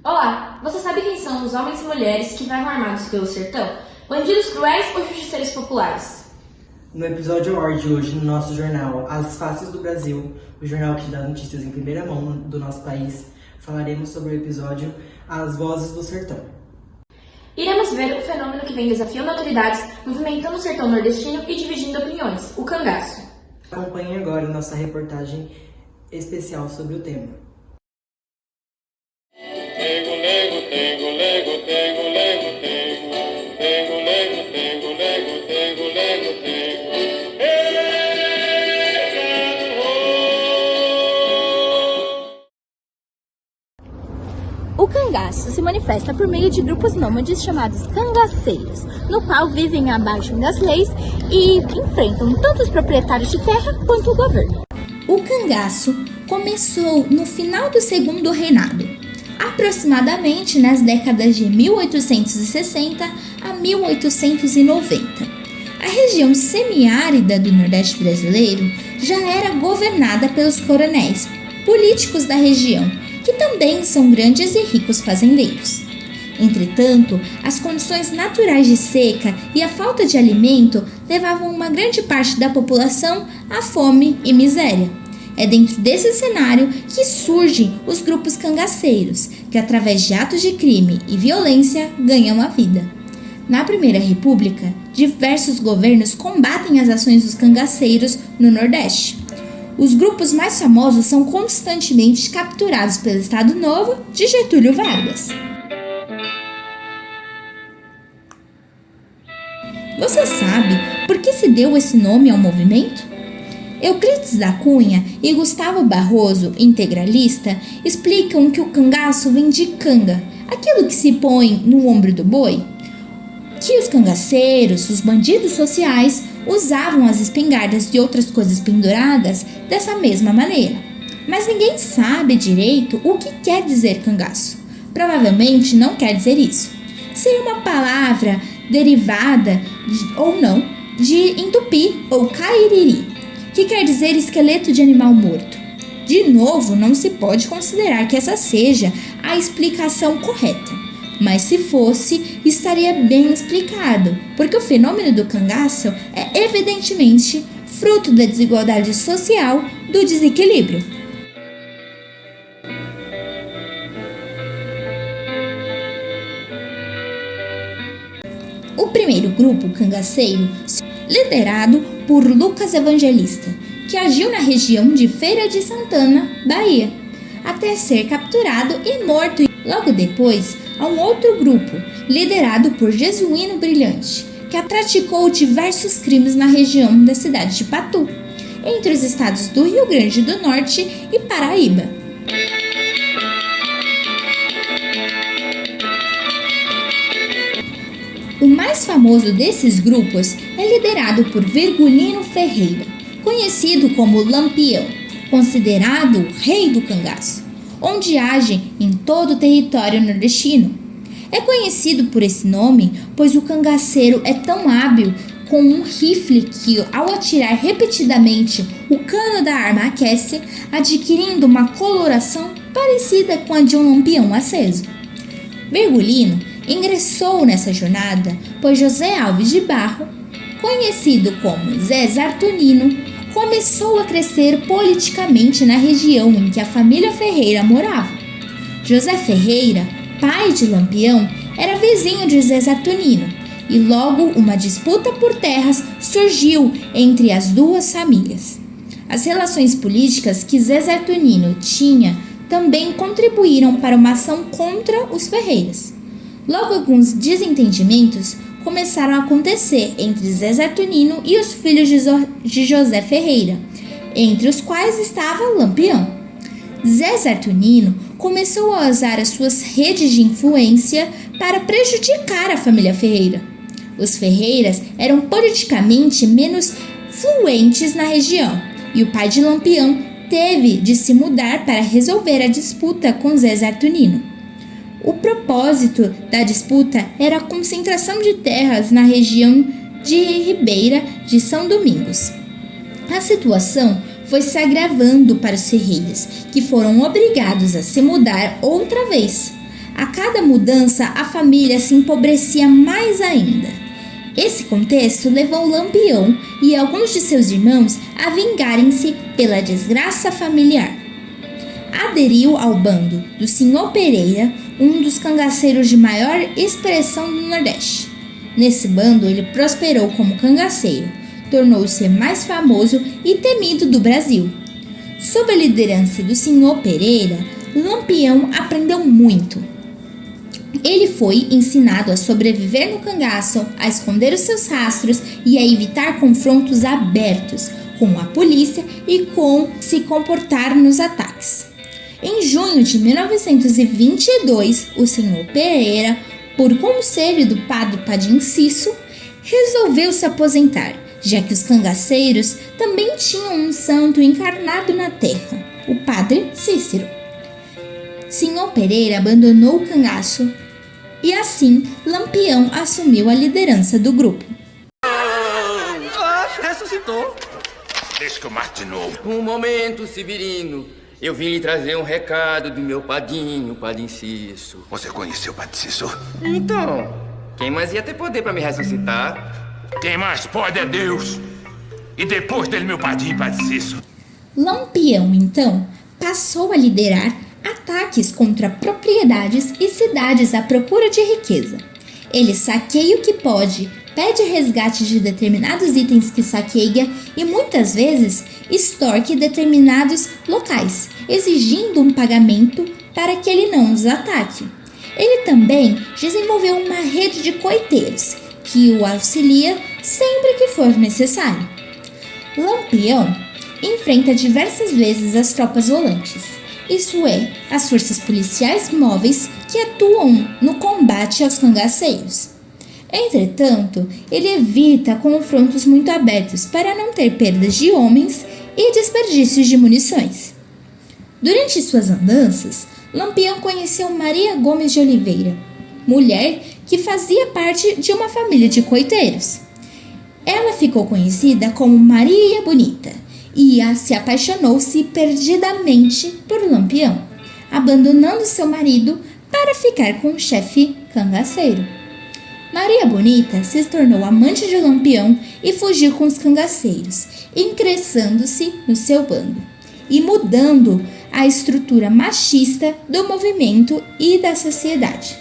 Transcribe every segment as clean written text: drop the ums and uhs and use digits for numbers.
Olá, você sabe quem são os homens e mulheres que vagam armados pelo sertão? Bandidos cruéis ou justiceiros populares? No episódio Award de hoje, no nosso jornal As Faces do Brasil, o jornal que dá notícias em primeira mão do nosso país, falaremos sobre o episódio As Vozes do Sertão. Iremos ver o fenômeno que vem desafiando autoridades, movimentando o sertão nordestino e dividindo opiniões, o cangaço. Acompanhe agora nossa reportagem especial sobre o tema. O cangaço se manifesta por meio de grupos nômades chamados cangaceiros, no qual vivem abaixo das leis e enfrentam tanto os proprietários de terra quanto o governo. O cangaço começou no final do Segundo Reinado, aproximadamente nas décadas de 1860 a 1890. A região semiárida do Nordeste brasileiro já era governada pelos coronéis políticos da região, que também são grandes e ricos fazendeiros. Entretanto, as condições naturais de seca e a falta de alimento levavam uma grande parte da população à fome e miséria. É dentro desse cenário que surgem os grupos cangaceiros, que através de atos de crime e violência ganham a vida. Na Primeira República, diversos governos combatem as ações dos cangaceiros no Nordeste. Os grupos mais famosos são constantemente capturados pelo Estado Novo de Getúlio Vargas. Você sabe por que se deu esse nome ao movimento? Euclides da Cunha e Gustavo Barroso, integralista, explicam que o cangaço vem de canga, aquilo que se põe no ombro do boi. Que os cangaceiros, os bandidos sociais, usavam as espingardas e outras coisas penduradas dessa mesma maneira. Mas ninguém sabe direito o que quer dizer cangaço. Provavelmente não quer dizer isso. Seria uma palavra derivada, ou não, de entupi ou cairiri, que quer dizer esqueleto de animal morto. De novo, não se pode considerar que essa seja a explicação correta. Mas se fosse, estaria bem explicado, porque o fenômeno do cangaço é evidentemente fruto da desigualdade social, do desequilíbrio. O primeiro grupo cangaceiro, liderado por Lucas Evangelista, que agiu na região de Feira de Santana, Bahia, até ser capturado e morto. Logo depois, há um outro grupo, liderado por Jesuíno Brilhante, que praticou diversos crimes na região da cidade de Patu, entre os estados do Rio Grande do Norte e Paraíba. O mais famoso desses grupos é liderado por Virgulino Ferreira, conhecido como Lampião, considerado o rei do cangaço, onde age em todo o território nordestino. É conhecido por esse nome, pois o cangaceiro é tão hábil com um rifle que, ao atirar repetidamente, o cano da arma aquece, adquirindo uma coloração parecida com a de um lampião aceso. Virgulino ingressou nessa jornada, pois José Alves de Barro, conhecido como Zé Zartunino, começou a crescer politicamente na região em que a família Ferreira morava. José Ferreira, pai de Lampião, era vizinho de Zé Zartunino, e logo uma disputa por terras surgiu entre as duas famílias. As relações políticas que Zé Zartunino tinha também contribuíram para uma ação contra os Ferreiras. Logo, alguns desentendimentos começaram a acontecer entre Zé Zartunino e os filhos de José Ferreira, entre os quais estava Lampião. Zé Zartunino começou a usar as suas redes de influência para prejudicar a família Ferreira. Os Ferreiras eram politicamente menos fluentes na região e o pai de Lampião teve de se mudar para resolver a disputa com Zé Zartunino. O propósito da disputa era a concentração de terras na região de Ribeira de São Domingos. A situação foi se agravando para os Ferreiras, que foram obrigados a se mudar outra vez. A cada mudança, a família se empobrecia mais ainda. Esse contexto levou Lampião e alguns de seus irmãos a vingarem-se pela desgraça familiar. Aderiu ao bando do Senhor Pereira, um dos cangaceiros de maior expressão do Nordeste. Nesse bando, ele prosperou como cangaceiro, tornou-se mais famoso e temido do Brasil. Sob a liderança do Senhor Pereira, Lampião aprendeu muito. Ele foi ensinado a sobreviver no cangaço, a esconder os seus rastros e a evitar confrontos abertos com a polícia e com se comportar nos ataques. Em junho de 1922, o Senhor Pereira, por conselho do padre Padim Cisso, resolveu se aposentar, já que os cangaceiros também tinham um santo encarnado na terra, o padre Cícero. Senhor Pereira abandonou o cangaço e assim Lampião assumiu a liderança do grupo. Ressuscitou. Deixa que eu mato de novo. Um momento, Severino. Eu vim lhe trazer um recado do meu padinho, Padim Cisso. Você conheceu o Padre Cícero? Então, quem mais ia ter poder para me ressuscitar? Quem mais pode é Deus. E depois dele, meu padrinho, Padre Cícero. Lampião, então, passou a liderar ataques contra propriedades e cidades à procura de riqueza. Ele saqueia o que pode, pede resgate de determinados itens que saqueia e muitas vezes extorque determinados locais, exigindo um pagamento para que ele não os ataque. Ele também desenvolveu uma rede de coiteiros, que o auxilia sempre que for necessário. Lampião enfrenta diversas vezes as tropas volantes, isso é, as forças policiais móveis que atuam no combate aos cangaceiros. Entretanto, ele evita confrontos muito abertos para não ter perdas de homens e desperdícios de munições. Durante suas andanças, Lampião conheceu Maria Gomes de Oliveira, mulher que fazia parte de uma família de coiteiros. Ela ficou conhecida como Maria Bonita e se apaixonou-se perdidamente por Lampião, abandonando seu marido para ficar com o chefe cangaceiro. Maria Bonita se tornou amante de Lampião e fugiu com os cangaceiros, ingressando-se no seu bando e mudando a estrutura machista do movimento e da sociedade.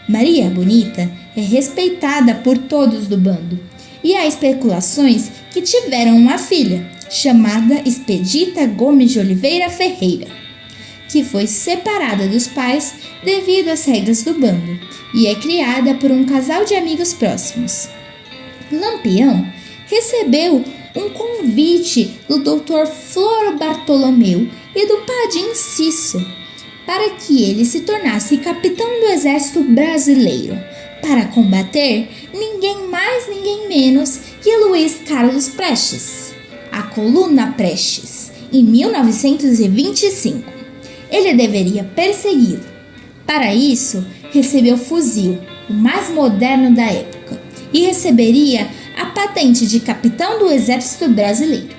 Maria Bonita é respeitada por todos do bando e há especulações que tiveram uma filha, chamada Expedita Gomes de Oliveira Ferreira, que foi separada dos pais devido às regras do bando e é criada por um casal de amigos próximos. Lampião recebeu um convite do Dr. Floro Bartolomeu e do Padim Cisso para que ele se tornasse capitão do exército brasileiro para combater ninguém mais, ninguém menos que Luiz Carlos Prestes, a coluna Prestes, em 1925. Ele deveria persegui-lo. Para isso, recebeu o fuzil, o mais moderno da época, e receberia a patente de capitão do exército brasileiro.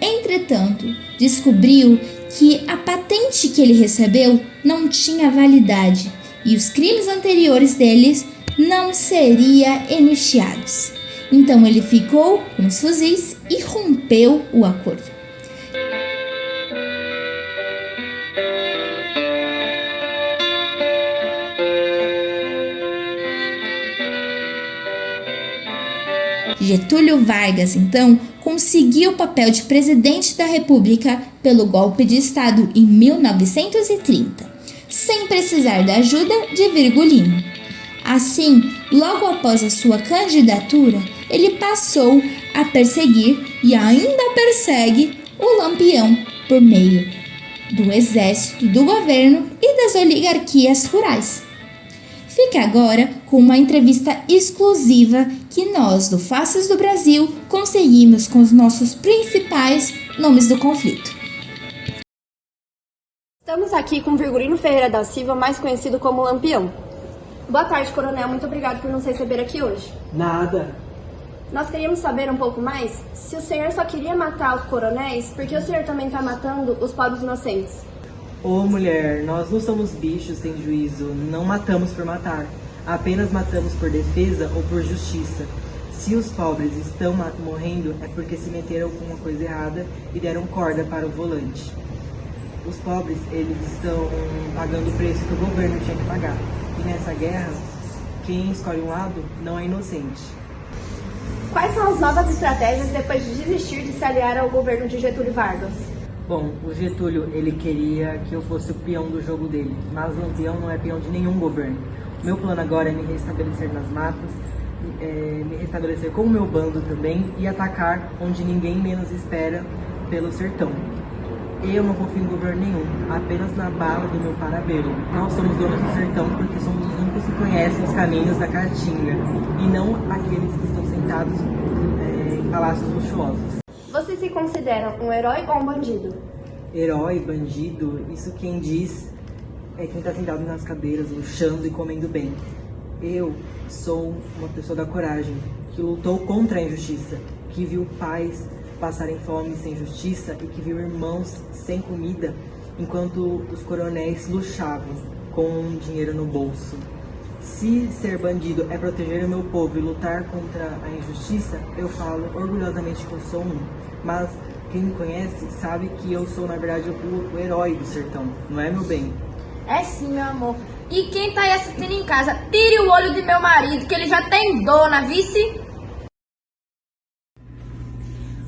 Entretanto, descobriu que a patente que ele recebeu não tinha validade e os crimes anteriores deles não seriam iniciados. Então ele ficou com os fuzis e rompeu o acordo. Getúlio Vargas, então, conseguiu o papel de presidente da República pelo golpe de Estado em 1930, sem precisar da ajuda de Virgulino. Assim, logo após a sua candidatura, ele passou a perseguir e ainda persegue o Lampião por meio do exército, do governo e das oligarquias rurais. Fique agora com uma entrevista exclusiva que nós, do Faces do Brasil, conseguimos com os nossos principais nomes do conflito. Estamos aqui com Virgulino Ferreira da Silva, mais conhecido como Lampião. Boa tarde, coronel. Muito obrigado por nos receber aqui hoje. Nada. Nós queríamos saber um pouco mais se o senhor só queria matar os coronéis, porque o senhor também está matando os pobres inocentes. Ô mulher, nós não somos bichos sem juízo, não matamos por matar. Apenas matamos por defesa ou por justiça. Se os pobres estão morrendo é porque se meteram com uma coisa errada e deram corda para o volante. Os pobres, eles estão pagando o preço que o governo tinha que pagar. E nessa guerra, quem escolhe um lado não é inocente. Quais são as novas estratégias depois de desistir de se aliar ao governo de Getúlio Vargas? Bom, o Getúlio, ele queria que eu fosse o peão do jogo dele, mas o Lampião não é peão de nenhum governo. O meu plano agora é me restabelecer nas matas, me restabelecer com o meu bando também e atacar onde ninguém menos espera pelo sertão. Eu não confio em governo nenhum, apenas na bala do meu parabeiro. Nós somos donos do sertão porque somos os únicos que conhecem os caminhos da Caatinga e não aqueles que estão sentados em palácios luxuosos. Você se considera um herói ou um bandido? Herói, bandido, isso quem diz é quem está sentado nas cadeiras, luxando e comendo bem. Eu sou uma pessoa da coragem, que lutou contra a injustiça, que viu pais passarem fome sem justiça e que viu irmãos sem comida, enquanto os coronéis luxavam com dinheiro no bolso. Se ser bandido é proteger o meu povo e lutar contra a injustiça, eu falo orgulhosamente que eu sou um. Mas quem me conhece sabe que eu sou, na verdade, o herói do sertão, não é, meu bem? É sim, meu amor. E quem tá aí assistindo em casa, tire o olho de meu marido, que ele já tem dona, vice?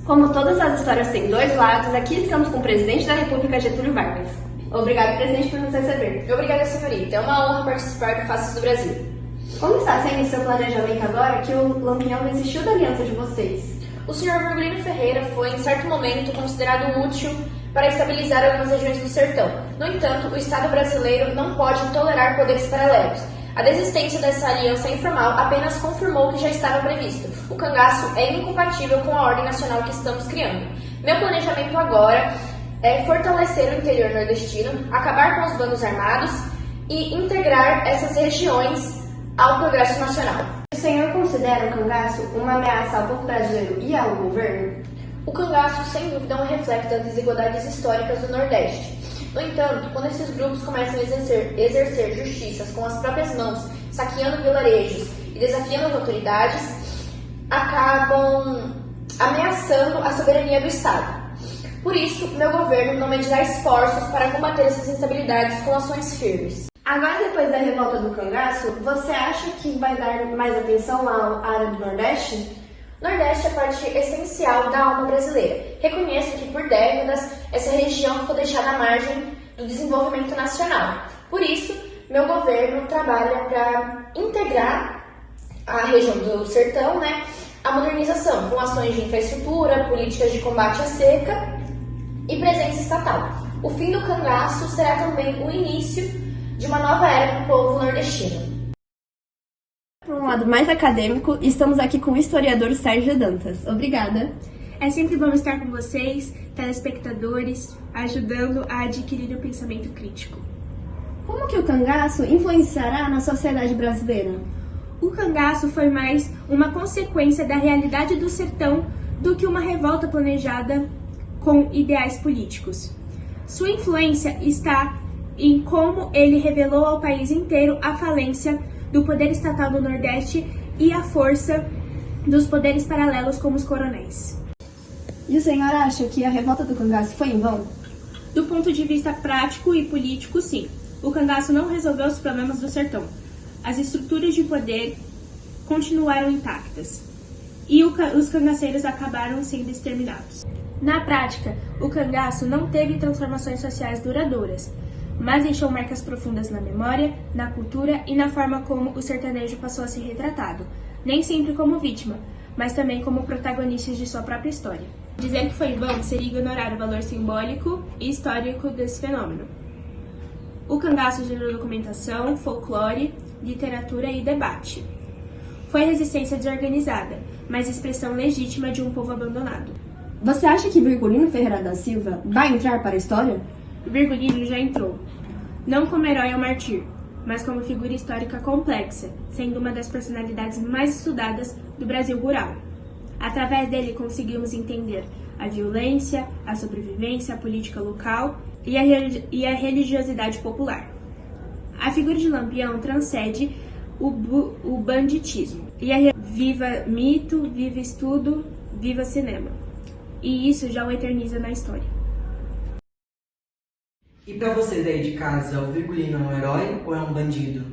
Como todas as histórias têm dois lados, aqui estamos com o presidente da República, Getúlio Vargas. Obrigado, presidente, por nos receber. Obrigada, senhorita. É uma honra participar do Faces do Brasil. Como está sendo o seu planejamento agora que o Lampião desistiu da aliança de vocês? O senhor Virgulino Ferreira foi, em certo momento, considerado útil para estabilizar algumas regiões do sertão. No entanto, o Estado brasileiro não pode tolerar poderes paralelos. A desistência dessa aliança informal apenas confirmou o que já estava previsto. O cangaço é incompatível com a ordem nacional que estamos criando. Meu planejamento agora é fortalecer o interior nordestino, acabar com os bandos armados e integrar essas regiões ao progresso nacional. O senhor considera o cangaço uma ameaça ao povo brasileiro e ao governo? O cangaço, sem dúvida, é um reflexo das desigualdades históricas do Nordeste. No entanto, quando esses grupos começam a exercer justiças com as próprias mãos, saqueando vilarejos e desafiando as autoridades, acabam ameaçando a soberania do Estado. Por isso, meu governo não medirá esforços para combater essas instabilidades com ações firmes. Agora, depois da revolta do cangaço, você acha que vai dar mais atenção à área do Nordeste? Nordeste é parte essencial da alma brasileira. Reconheço que por décadas essa região ficou deixada à margem do desenvolvimento nacional. Por isso, meu governo trabalha para integrar a região do sertão, a modernização, com ações de infraestrutura, políticas de combate à seca e presença estatal. O fim do cangaço será também o início de uma nova era para o povo nordestino. Por um lado mais acadêmico, estamos aqui com o historiador Sérgio Dantas. Obrigada. É sempre bom estar com vocês, telespectadores, ajudando a adquirir o pensamento crítico. Como que o cangaço influenciará na sociedade brasileira? O cangaço foi mais uma consequência da realidade do sertão do que uma revolta planejada com ideais políticos. Sua influência está em como ele revelou ao país inteiro a falência do poder estatal do Nordeste e a força dos poderes paralelos como os coronéis. E o senhor acha que a revolta do cangaço foi em vão? Do ponto de vista prático e político, sim. O cangaço não resolveu os problemas do sertão. As estruturas de poder continuaram intactas e os cangaceiros acabaram sendo exterminados. Na prática, o cangaço não teve transformações sociais duradouras, mas deixou marcas profundas na memória, na cultura e na forma como o sertanejo passou a ser retratado, nem sempre como vítima, mas também como protagonistas de sua própria história. Dizer que foi em vão seria ignorar o valor simbólico e histórico desse fenômeno. O cangaço gerou documentação, folclore, literatura e debate. Foi resistência desorganizada, mas expressão legítima de um povo abandonado. Você acha que Virgulino Ferreira da Silva vai entrar para a história? Virgulino já entrou, não como herói ou mártir, mas como figura histórica complexa, sendo uma das personalidades mais estudadas do Brasil rural. Através dele conseguimos entender a violência, a sobrevivência, a política local e a religiosidade popular. A figura de Lampião transcende o banditismo. Viva mito, viva estudo, viva cinema. E isso já o eterniza na história. E pra vocês aí de casa, o Virgulino é um herói ou é um bandido?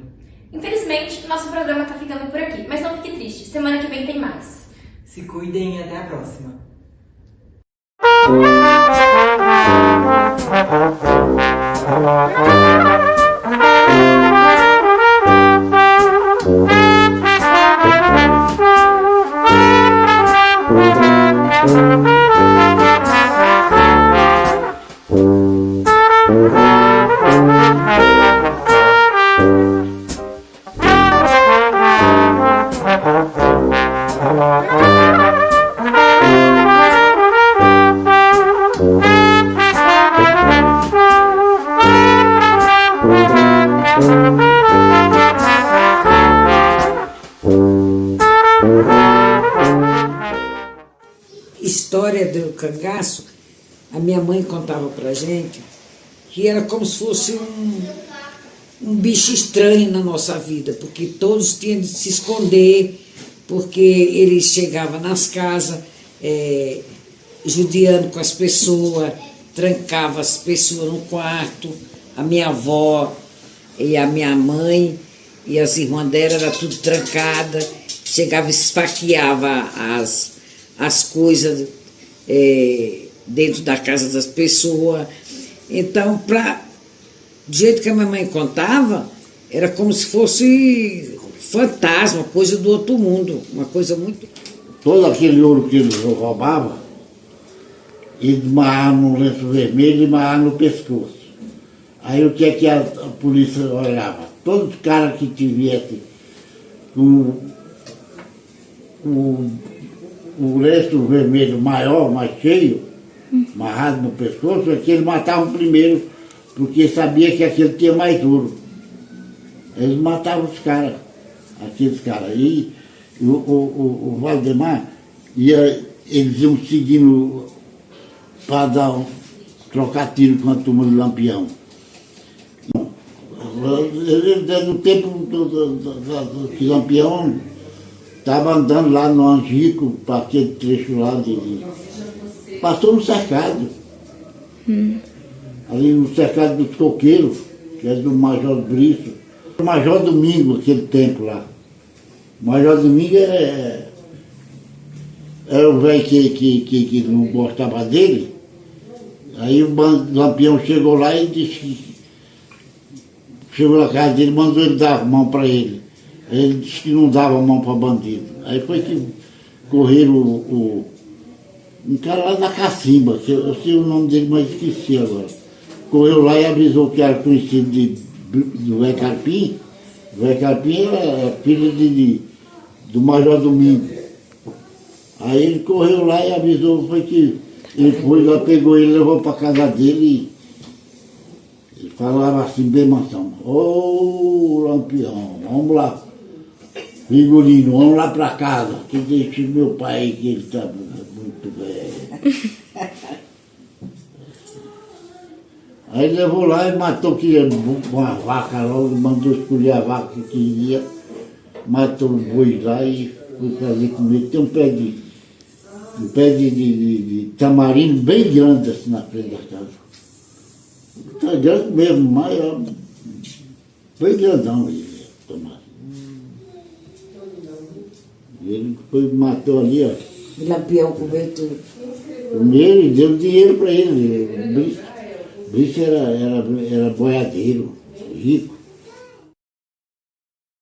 Infelizmente, nosso programa tá ficando por aqui, mas não fique triste, semana que vem tem mais. Se cuidem e até a próxima. História do cangaço, a minha mãe contava pra gente que era como se fosse um bicho estranho na nossa vida, porque todos tinham de se esconder, porque ele chegava nas casas judiando com as pessoas, trancava as pessoas no quarto, a minha avó e a minha mãe e as irmãs dela era tudo trancada, chegava e esfaqueava as coisas dentro da casa das pessoas. Então, do jeito que a minha mãe contava, era como se fosse fantasma, coisa do outro mundo, uma coisa muito... Todo aquele ouro que eles roubavam, eles amarravam no lenço vermelho e amarravam no pescoço. Aí o que é que a polícia olhava? Todos os caras que tivessem o lenço vermelho maior, mais cheio, amarrado no pescoço, é que eles matavam primeiro, porque sabia que aquele tinha mais ouro. Eles matavam os caras, aqueles caras. E o Valdemar, eles iam seguindo para trocar tiro com a turma do Lampião. No tempo que o Lampião estava andando lá no Angico, para aquele trecho lá passou no cercado. Ali no cercado dos coqueiros, que é do Major Briço. O Major Domingo, aquele tempo lá. O Major Domingo era o velho que não gostava dele. Aí o Lampião chegou lá e disse que chegou na casa dele, mandou ele dar a mão para ele. Ele disse que não dava a mão para bandido. Aí foi que correram um cara lá da Cacimba, que eu sei o nome dele, mas esqueci agora. Correu lá e avisou que era conhecido do Zé Carpim. O Zé Carpim era filho do Major Domingo. Aí ele correu lá e avisou, foi que ele foi lá, pegou ele, levou para casa dele e ele falava assim, bem mansão: ô Lampião, vamos lá, Virgulino, vamos lá para casa, que deixe meu pai que ele está muito velho. Aí ele levou lá e matou uma vaca logo, mandou escolher a vaca que queria, matou o boi lá e foi fazer comer. Tem um pé de tamarindo bem grande assim na frente da casa. Tá grande mesmo, mas bem grandão ele, tamarindo. E ele foi, matou ali, ó. O Lampião comeu tudo. Comeu e deu dinheiro para ele. O Brice era boiadeiro, rico.